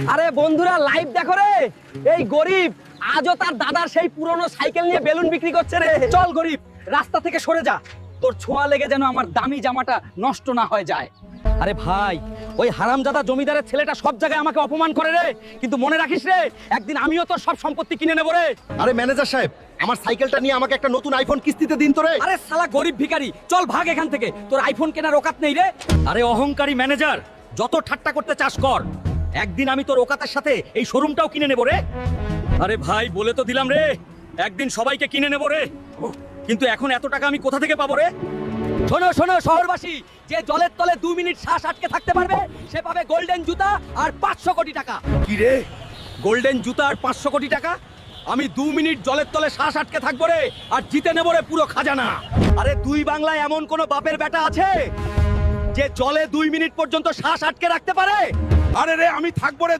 আরে বন্ধুরা লাইভ দেখো রে, এই গরিব আজও তার দাদার সেই পুরনো সাইকেল নিয়ে বেলুন বিক্রি করছে রে। চল গরিব, রাস্তা থেকে সরে যা, তোর ছোঁয়া লেগে যেন আমার দামি জামাটা নষ্ট না হয়ে যায়। আরে ভাই, ওই হারামজাদা জমিদারের ছেলেটা সব জায়গায় আমাকে অপমান করে রে, কিন্তু মনে রাখিস রে, একদিন আমিও তোর সব সম্পত্তি কিনে নেব রে। আরে ম্যানেজার সাহেব, আমার সাইকেলটা নিয়ে আমাকে একটা নতুন আইফোন কিস্তিতে দিন তো রে। আরে শালা গরিব ভিখারি, চল ভাগ এখান থেকে, তোর আইফোন কেনার ওকাত নেই রে। আরে অহংকারী ম্যানেজার, যত ঠাট্টা করতে চাস কর, একদিন আমি তোর ওকাতের সাথে এই শোরুমটাও কিনে নেব রে। আরে ভাই, বলে তো দিলাম রে, একদিন সবাইকে কিনে নেব রে, কিন্তু এখন এত টাকা আমি কোথা থেকে পাবো রে? শোনো শোনো শহরবাসী, যে জলের তলে 2 মিনিট শ্বাস আটকে থাকতে পারবে সে পাবে গোল্ডেন জুতা আর 500 কোটি টাকা। কি রে, গোল্ডেন জুতা আর 500 কোটি টাকা? আমি 2 মিনিট জলের তলে শ্বাস আটকে থাকবো রে, আর জিতে নেব রে পুরো খাজানা। আরে দুই বাংলায় এমন কোন বাপের বেটা আছে যে জলে 2 মিনিট পর্যন্ত শ্বাস আটকে রাখতে পারে? আরে রে, আমি থাকবো রে